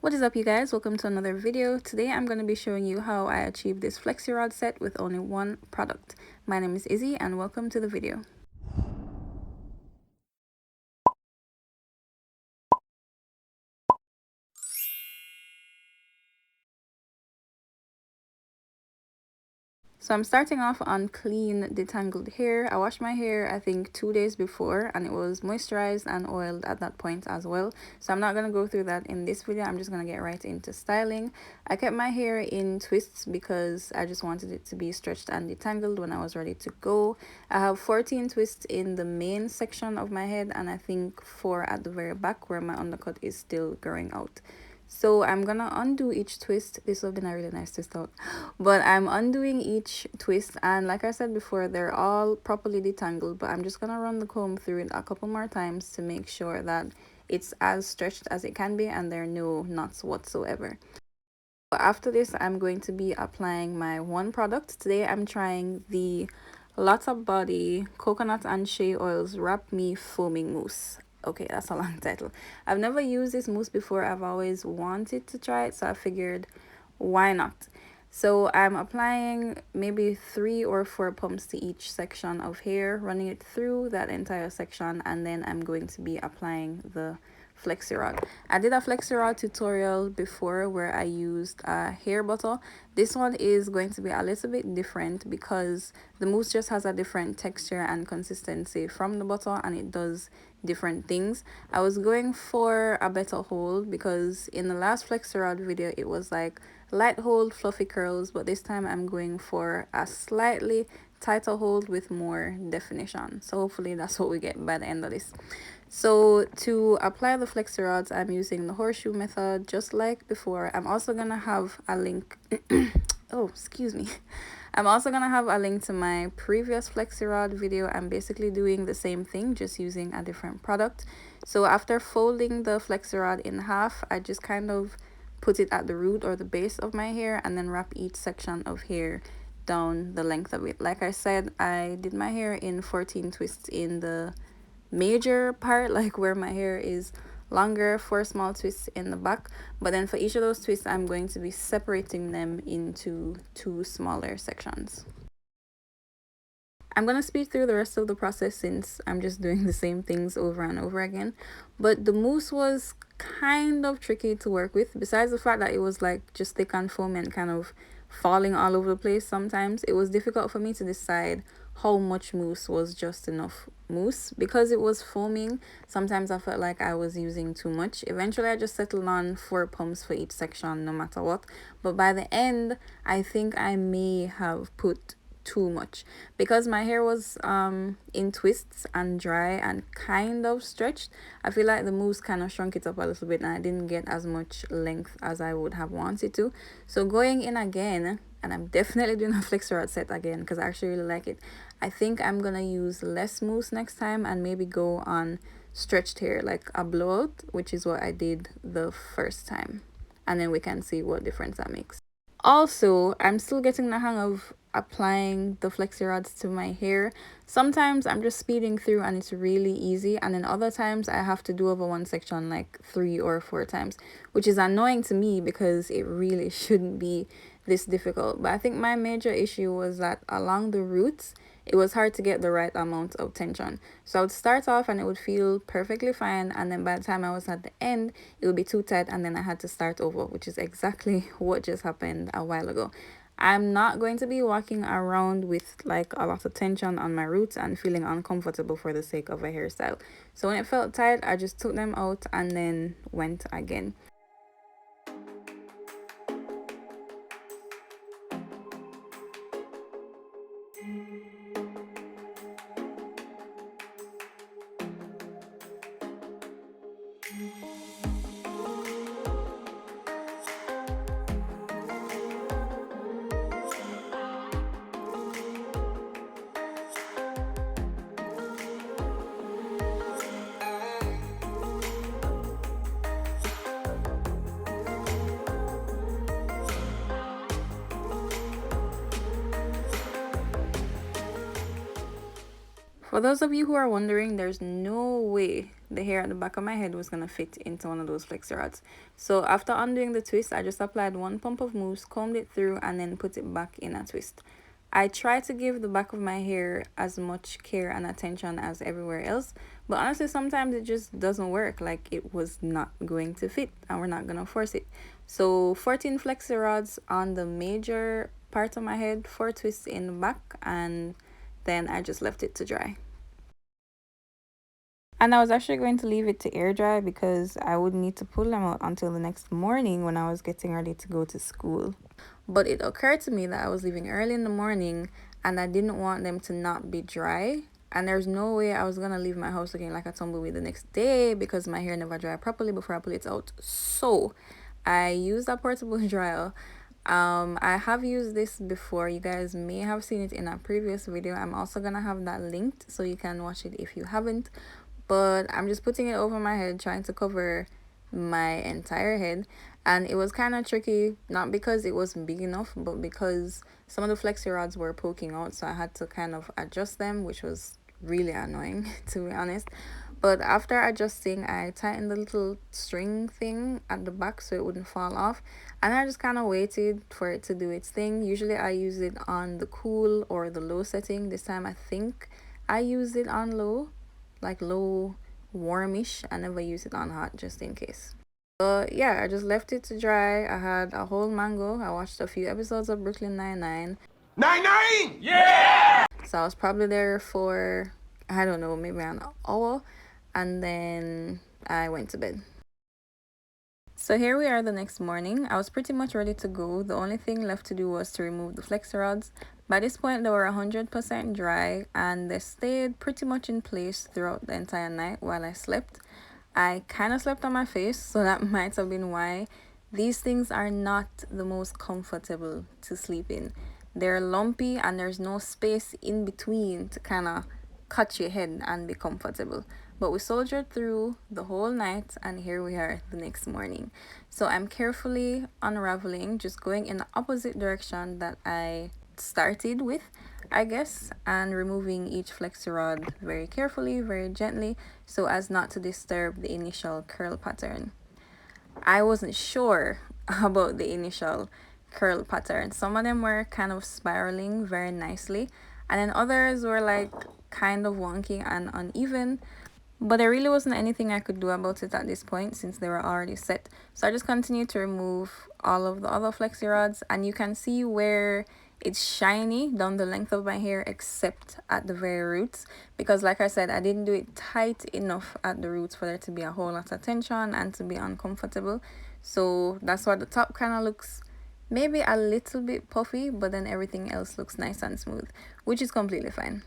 What is up, you guys? Welcome to another video. Today I'm going to be showing you how I achieved this flexi rod set with only one product. My name is Izzy and welcome to the video. So I'm starting off on clean detangled hair. I washed my hair I think 2 days before and it was moisturized and oiled at that point as well. So I'm not going to go through that in this video. I'm just going to get right into styling. I kept my hair in twists because I just wanted it to be stretched and detangled when I was ready to go. I have 14 twists in the main section of my head and I think 4 at the very back where my undercut is still growing out. So I'm gonna undo each twist. This would have been a really nice twist out, but I'm undoing each twist, and like I said before, they're all properly detangled, but I'm just gonna run the comb through it a couple more times to make sure that it's as stretched as it can be and there are no knots whatsoever. After this, I'm going to be applying my one product. Today I'm trying the Lotta Body Coconut and Shea Oils Wrap Me Foaming Mousse. Okay, that's a long title. I've never used this mousse before. I've always wanted to try it, so I figured why not. So I'm applying maybe 3 or 4 pumps to each section of hair, running it through that entire section, and then I'm going to be applying the flexi rod. I did a flexi rod tutorial before where I used a hair butter. This one is going to be a little bit different because the mousse just has a different texture and consistency from the butter, and it does different things. I was going for a better hold because in the last flexi rod video it was like light hold, fluffy curls, but this time I'm going for a slightly tighter hold with more definition. So hopefully that's what we get by the end of this. So to apply the flexi rods, I'm using the horseshoe method just like before. I'm also gonna have a link oh, excuse me. I'm also gonna have a link to my previous flexi rod video. I'm basically doing the same thing, just using a different product. So after folding the flexi rod in half, I just kind of put it at the root or the base of my hair and then wrap each section of hair down the length of it. Like I said, I did my hair in 14 twists in the major part, like where my hair is longer, 4 small twists in the back, but then for each of those twists I'm going to be separating them into 2 smaller sections. I'm going to speed through the rest of the process since I'm just doing the same things over and over again, but the mousse was kind of tricky to work with. Besides the fact that it was like just thick and foamy and kind of falling all over the place sometimes, it was difficult for me to decide how much mousse was just enough mousse. Because it was foaming, sometimes I felt like I was using too much. Eventually I just settled on 4 pumps for each section no matter what, but by the end I think I may have put too much because my hair was in twists and dry and kind of stretched. I feel like the mousse kind of shrunk it up a little bit and I didn't get as much length as I would have wanted to. So going in again, and I'm definitely doing a flexi rod set again because I actually really like it, I think I'm gonna use less mousse next time and maybe go on stretched hair, like a blowout, which is what I did the first time, and then we can see what difference that makes. Also, I'm still getting the hang of applying the flexi rods to my hair. Sometimes I'm just speeding through and it's really easy, and then other times I have to do over one section like 3 or 4 times, which is annoying to me because it really shouldn't be this difficult. But I think my major issue was that along the roots it was hard to get the right amount of tension. So I would start off and it would feel perfectly fine, and then by the time I was at the end it would be too tight and then I had to start over, which is exactly what just happened a while ago. I'm not going to be walking around with like a lot of tension on my roots and feeling uncomfortable for the sake of a hairstyle. So when it felt tight, I just took them out and then went again. For those of you who are wondering, there's no way the hair at the back of my head was going to fit into one of those flexi rods. So after undoing the twist, I just applied one pump of mousse, combed it through, and then put it back in a twist. I try to give the back of my hair as much care and attention as everywhere else, but honestly sometimes it just doesn't work. Like, it was not going to fit and we're not going to force it. So 14 flexi rods on the major part of my head, 4 twists in the back, and then I just left it to dry. And I was actually going to leave it to air dry because I would need to pull them out until the next morning when I was getting ready to go to school. But it occurred to me that I was leaving early in the morning and I didn't want them to not be dry. And there's no way I was going to leave my house looking like a tumbleweed the next day because my hair never dried properly before I pull it out. So I used a portable dryer. I have used this before. You guys may have seen it in a previous video. I'm also going to have that linked so you can watch it if you haven't. But I'm just putting it over my head, trying to cover my entire head, and it was kind of tricky, not because it wasn't big enough, but because some of the flexi rods were poking out, so I had to kind of adjust them, which was really annoying to be honest. But after adjusting, I tightened the little string thing at the back so it wouldn't fall off, and I just kind of waited for it to do its thing. Usually I use it on the cool or the low setting. This time I think I used it on low, like low warmish. I never use it on hot just in case. But yeah, I just left it to dry. I had a whole mango. I watched a few episodes of Brooklyn Nine-Nine. Nine-Nine! Yeah! So I was probably there for, I don't know, maybe an hour, and then I went to bed. So here we are the next morning. I was pretty much ready to go. The only thing left to do was to remove the flexi rods. By this point, they were 100% dry and they stayed pretty much in place throughout the entire night while I slept. I kind of slept on my face, so that might have been why. These things are not the most comfortable to sleep in. They're lumpy and there's no space in between to kind of cut your head and be comfortable. But we soldiered through the whole night and here we are the next morning. So I'm carefully unraveling, just going in the opposite direction that I started with, I guess, and removing each flexi rod very carefully, very gently, so as not to disturb the initial curl pattern. I wasn't sure about the initial curl pattern. Some of them were kind of spiraling very nicely, and then others were like kind of wonky and uneven. But there really wasn't anything I could do about it at this point since they were already set. So I just continued to remove all of the other flexi rods, and you can see where it's shiny down the length of my hair except at the very roots, because like I said, I didn't do it tight enough at the roots for there to be a whole lot of tension and to be uncomfortable. So that's why the top kind of looks maybe a little bit puffy, but then everything else looks nice and smooth, which is completely fine.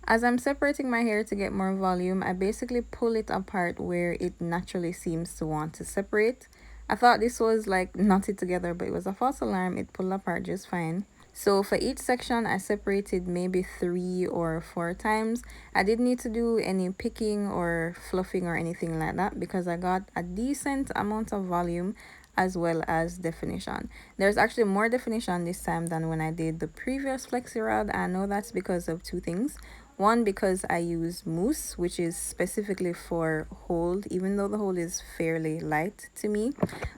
As I'm separating my hair to get more volume, I basically pull it apart where it naturally seems to want to separate. I thought this was like knotted together, but it was a false alarm. It pulled apart just fine. So for each section, I separated maybe 3 or 4 times. I didn't need to do any picking or fluffing or anything like that because I got a decent amount of volume as well as definition. There's actually more definition this time than when I did the previous flexi rod. I know that's because of 2 things. One, because I use mousse, which is specifically for hold, even though the hold is fairly light to me,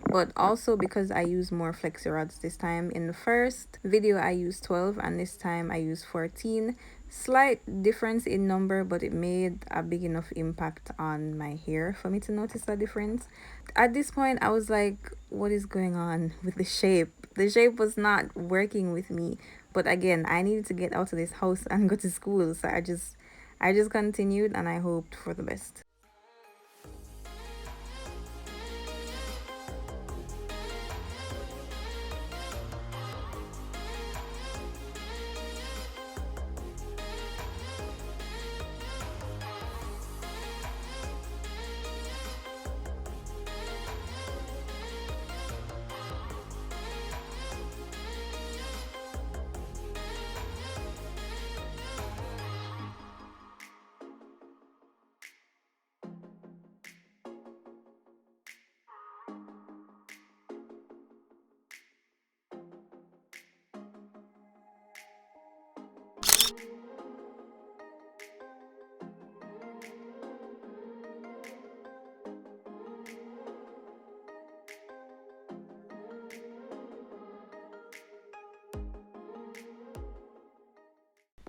but also because I use more flexi rods this time. In the first video I used 12 and this time I used 14. Slight difference in number, but it made a big enough impact on my hair for me to notice a difference. At this point I was like, what is going on with the shape? The shape was not working with me. But again, I needed to get out of this house and go to school, so I just continued and I hoped for the best.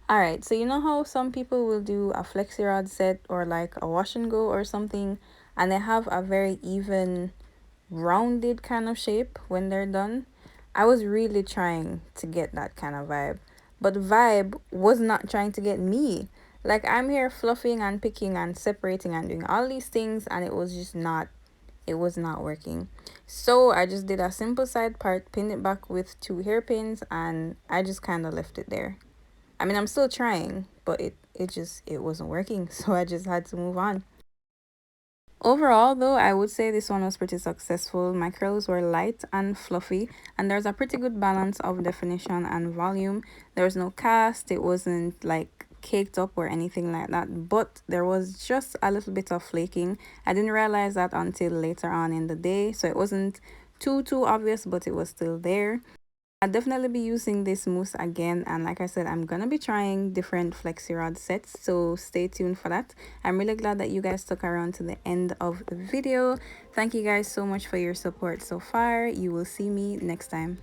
All right, so you know how some people will do a flexi rod set or like a wash and go or something, and they have a very even rounded kind of shape when they're done. I was really trying to get that kind of vibe, but vibe was not trying to get me. Like, I'm here fluffing and picking and separating and doing all these things, and it was just not, it was not working. So I just did a simple side part, pinned it back with 2 hairpins, and I just kind of left it there. I mean, I'm still trying, but it wasn't working, so I just had to move on. Overall, though, I would say this one was pretty successful. My curls were light and fluffy, and there's a pretty good balance of definition and volume. There was no cast, it wasn't like caked up or anything like that, but there was just a little bit of flaking. I didn't realize that until later on in the day, so it wasn't too obvious, but it was still there. I'll definitely be using this mousse again, and like I said, I'm gonna be trying different flexi rod sets, so stay tuned for that. I'm really glad that you guys stuck around to the end of the video. Thank you guys so much for your support so far. You will see me next time.